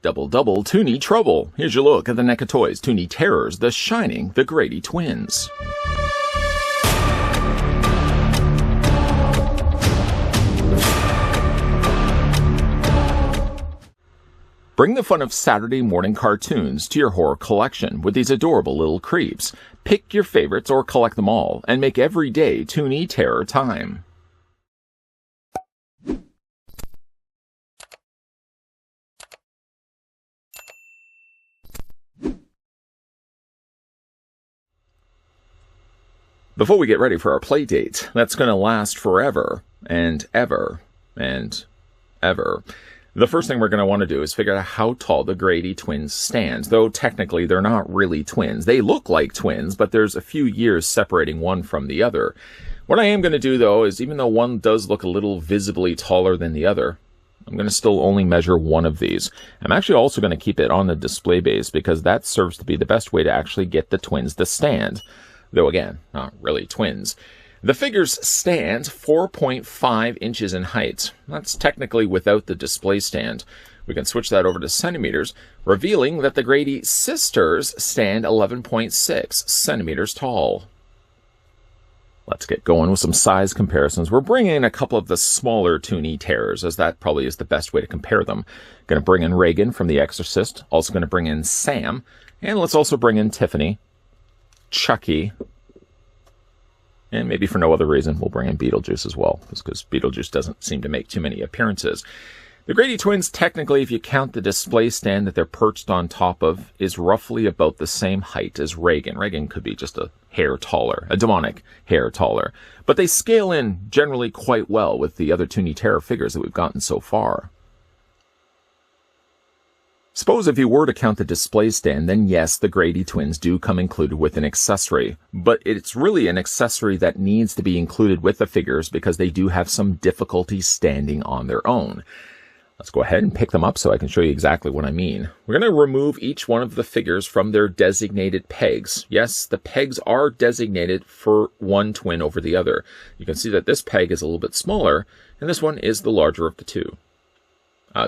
Double double Toony trouble. Here's your look at the NECA Toys Toony Terrors, the Shining, the Grady twins. Bring the fun of Saturday morning cartoons to your horror collection with these adorable little creeps. Pick your favorites or collect them all, and make every day Toony Terror time. Before we get ready for our play date, that's going to last forever and ever and ever, the first thing we're going to want to do is figure out how tall the Grady twins stand, though technically they're not really twins. They look like twins, but there's a few years separating one from the other. What I am going to do, though, is even though one does look a little visibly taller than the other, I'm going to still only measure one of these. I'm actually also going to keep it on the display base because that serves to be the best way to actually get the twins to stand. Though again, not really twins. The figures stand 4.5 inches in height. That's technically without the display stand. We can switch that over to centimeters, revealing that the Grady sisters stand 11.6 centimeters tall. Let's get going with some size comparisons. We're bringing in a couple of the smaller Toony Terrors, as that probably is the best way to compare them. Going to bring in Reagan from The Exorcist. Also going to bring in Sam. And let's also bring in Tiffany, Chucky, and maybe for no other reason, we'll bring in Beetlejuice as well, because Beetlejuice doesn't seem to make too many appearances. The Grady twins, technically, if you count the display stand that they're perched on top of, is roughly about the same height as Reagan. Reagan could be just a hair taller, a demonic hair taller. But they scale in generally quite well with the other Toony Terror figures that we've gotten so far. Suppose if you were to count the display stand, then yes, the Grady twins do come included with an accessory. But it's really an accessory that needs to be included with the figures because they do have some difficulty standing on their own. Let's go ahead and pick them up so I can show you exactly what I mean. We're going to remove each one of the figures from their designated pegs. Yes, the pegs are designated for one twin over the other. You can see that this peg is a little bit smaller, and this one is the larger of the two.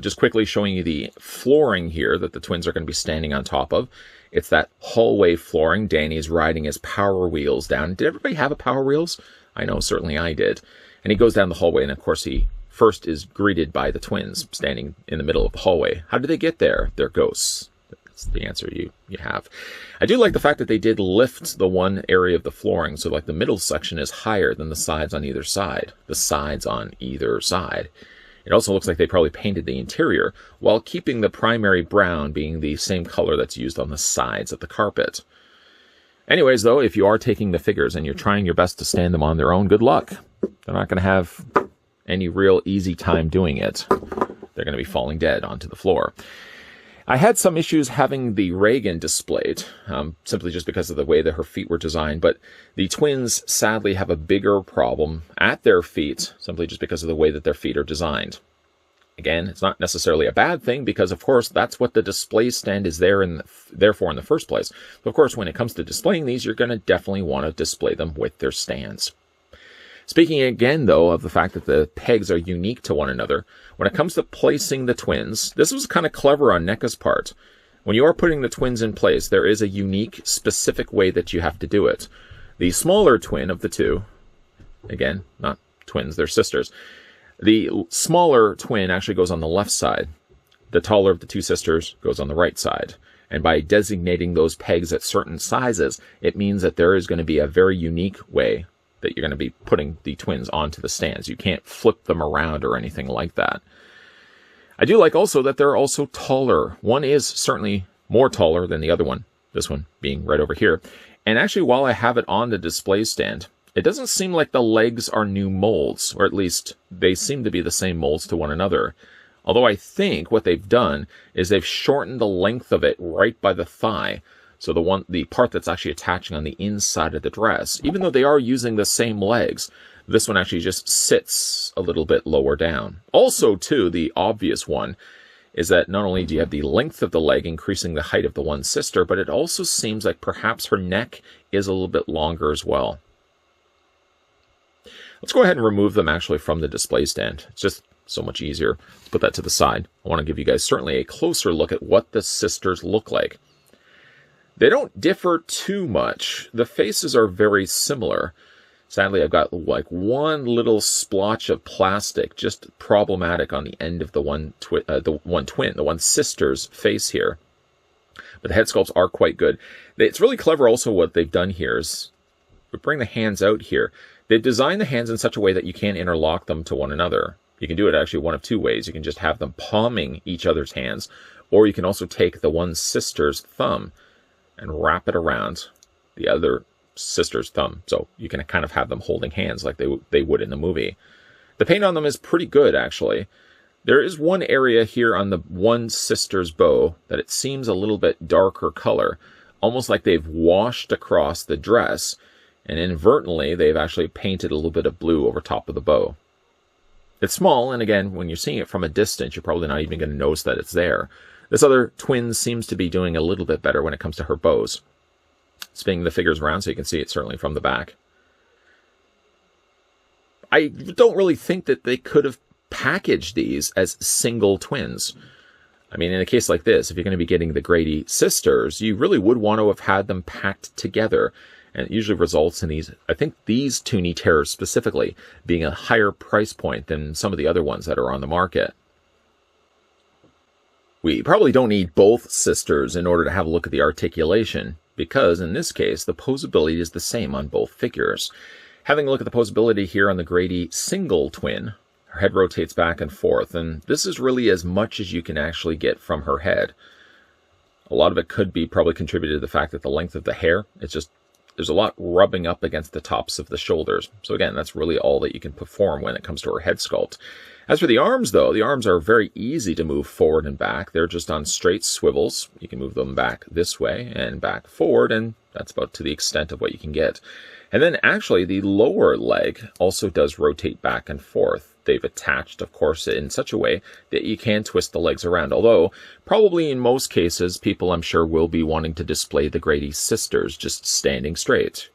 Just quickly showing you the flooring here that the twins are going to be standing on top of. It's that hallway flooring. Danny's riding his Power Wheels down. Did everybody have a Power Wheels? I know, certainly I did. And he goes down the hallway, and of course he first is greeted by the twins standing in the middle of the hallway. How did they get there? They're ghosts. That's the answer you have. I do like the fact that they did lift the one area of the flooring, so like the middle section is higher than the sides on either side. The sides on either side. It also looks like they probably painted the interior while keeping the primary brown being the same color that's used on the sides of the carpet. Anyways, though, if you are taking the figures and you're trying your best to stand them on their own, good luck. They're not going to have any real easy time doing it. They're going to be falling dead onto the floor. I had some issues having the Reagan displayed, simply just because of the way that her feet were designed, but the twins sadly have a bigger problem at their feet, simply just because of the way that their feet are designed. Again, it's not necessarily a bad thing, because of course that's what the display stand is therefore in the first place. But of course, when it comes to displaying these, you're going to definitely want to display them with their stands. Speaking again, though, of the fact that the pegs are unique to one another, when it comes to placing the twins, this was kind of clever on NECA's part. When you are putting the twins in place, there is a unique, specific way that you have to do it. The smaller twin of the two, again, not twins, they're sisters, the smaller twin actually goes on the left side. The taller of the two sisters goes on the right side. And by designating those pegs at certain sizes, it means that there is going to be a very unique way that you're going to be putting the twins onto the stands. You can't flip them around or anything like that. I do like also that they're also taller. One is certainly more taller than the other one, this one being right over here. And actually, while I have it on the display stand, it doesn't seem like the legs are new molds, or at least they seem to be the same molds to one another. Although I think what they've done is they've shortened the length of it right by the thigh. So the part that's actually attaching on the inside of the dress, even though they are using the same legs, this one actually just sits a little bit lower down. Also, too, the obvious one is that not only do you have the length of the leg increasing the height of the one sister, but it also seems like perhaps her neck is a little bit longer as well. Let's go ahead and remove them actually from the display stand. It's just so much easier. Let's put that to the side. I want to give you guys certainly a closer look at what the sisters look like. They don't differ too much. The faces are very similar. Sadly, I've got like one little splotch of plastic, just problematic on the end of the one sister's face here. But the head sculpts are quite good. It's really clever also what they've done here is, we bring the hands out here. They've designed the hands in such a way that you can interlock them to one another. You can do it actually one of two ways. You can just have them palming each other's hands, or you can also take the one sister's thumb and wrap it around the other sister's thumb. So you can kind of have them holding hands like they would in the movie. The paint on them is pretty good, actually. There is one area here on the one sister's bow that it seems a little bit darker color, almost like they've washed across the dress, and inadvertently they've actually painted a little bit of blue over top of the bow. It's small, and again, when you're seeing it from a distance, you're probably not even going to notice that it's there. This other twin seems to be doing a little bit better when it comes to her bows. Spinning the figures around so you can see it certainly from the back. I don't really think that they could have packaged these as single twins. I mean, in a case like this, if you're going to be getting the Grady sisters, you really would want to have had them packed together. And it usually results in these, I think these Toony Terrors specifically, being a higher price point than some of the other ones that are on the market. We probably don't need both sisters in order to have a look at the articulation, because in this case, the posability is the same on both figures. Having a look at the posability here on the Grady single twin, her head rotates back and forth, and this is really as much as you can actually get from her head. A lot of it could be probably contributed to the fact that the length of the hair, it's just, there's a lot rubbing up against the tops of the shoulders. So again, that's really all that you can perform when it comes to her head sculpt. As for the arms, though, the arms are very easy to move forward and back. They're just on straight swivels. You can move them back this way and back forward, and that's about to the extent of what you can get. And then actually the lower leg also does rotate back and forth. They've attached, of course, in such a way that you can twist the legs around. Although, probably in most cases, people I'm sure will be wanting to display the Grady sisters just standing straight,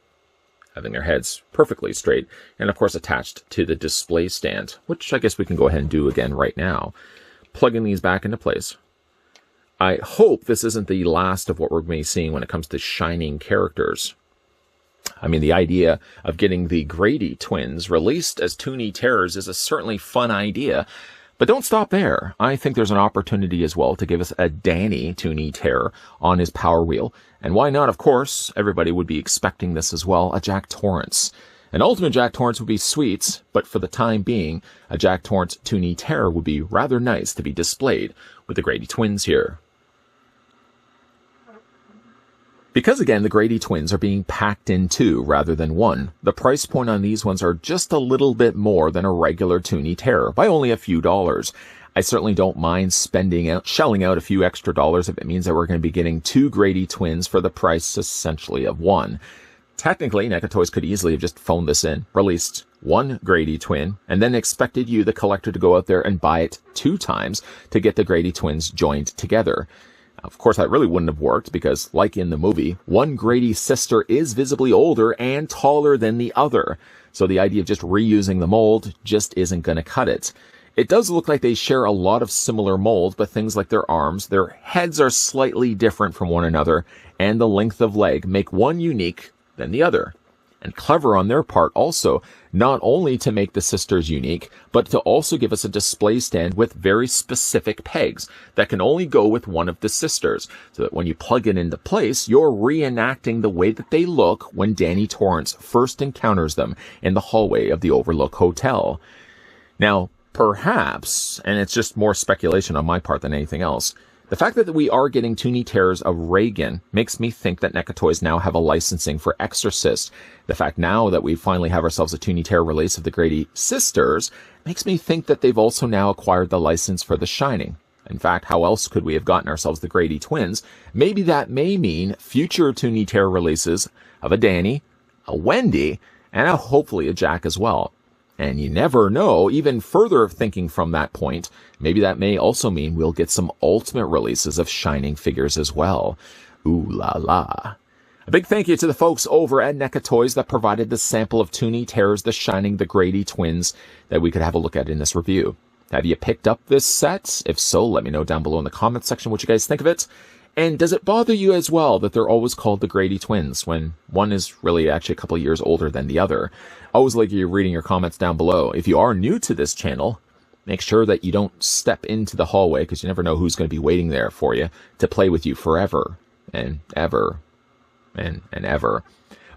having their heads perfectly straight, and of course attached to the display stand, which I guess we can go ahead and do again right now. Plugging these back into place. I hope this isn't the last of what we're going to be seeing when it comes to shining characters. I mean, the idea of getting the Grady twins released as Toony Terrors is a certainly fun idea, but don't stop there. I think there's an opportunity as well to give us a Danny Toony Terror on his Power Wheel. And why not, of course, everybody would be expecting this as well, a Jack Torrance. An ultimate Jack Torrance would be sweet, but for the time being, a Jack Torrance Toony Terror would be rather nice to be displayed with the Grady twins here. Because again, the Grady twins are being packed in two rather than one, the price point on these ones are just a little bit more than a regular Toony Terror, by only a few dollars. I certainly don't mind shelling out a few extra dollars if it means that we're going to be getting two Grady twins for the price essentially of one. Technically, NECA Toys could easily have just phoned this in, released one Grady twin, and then expected you, the collector, to go out there and buy it 2 times to get the Grady twins joined together. Of course, that really wouldn't have worked because, like in the movie, one Grady sister is visibly older and taller than the other. So the idea of just reusing the mold just isn't going to cut it. It does look like they share a lot of similar molds, but things like their arms, their heads are slightly different from one another, and the length of leg make one unique than the other. And clever on their part also, not only to make the sisters unique, but to also give us a display stand with very specific pegs that can only go with one of the sisters, so that when you plug it into place, you're reenacting the way that they look when Danny Torrance first encounters them in the hallway of the Overlook Hotel. Now, perhaps, and it's just more speculation on my part than anything else, the fact that we are getting Toony Terrors of Reagan makes me think that NECA Toys now have a licensing for Exorcist. The fact now that we finally have ourselves a Toony Terror release of the Grady sisters makes me think that they've also now acquired the license for The Shining. In fact, how else could we have gotten ourselves the Grady twins? Maybe that may mean future Toony Terror releases of a Danny, a Wendy, and hopefully a Jack as well. And you never know, even further thinking from that point, maybe that may also mean we'll get some ultimate releases of Shining figures as well. Ooh la la. A big thank you to the folks over at NECA Toys that provided the sample of Toony Terrors, The Shining, the Grady twins that we could have a look at in this review. Have you picked up this set? If so, let me know down below in the comments section what you guys think of it. And does it bother you as well that they're always called the Grady twins when one is really actually a couple of years older than the other? Always like you reading your comments down below. If you are new to this channel, make sure that you don't step into the hallway, because you never know who's going to be waiting there for you to play with you forever and ever and ever.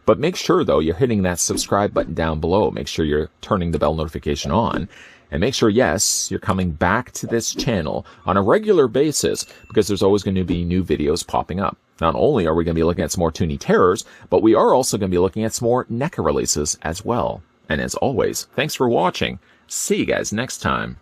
But make sure, though, you're hitting that subscribe button down below. Make sure you're turning the bell notification on. And make sure, yes, you're coming back to this channel on a regular basis, because there's always going to be new videos popping up. Not only are we going to be looking at some more Toony Terrors, but we are also going to be looking at some more NECA releases as well. And as always, thanks for watching. See you guys next time.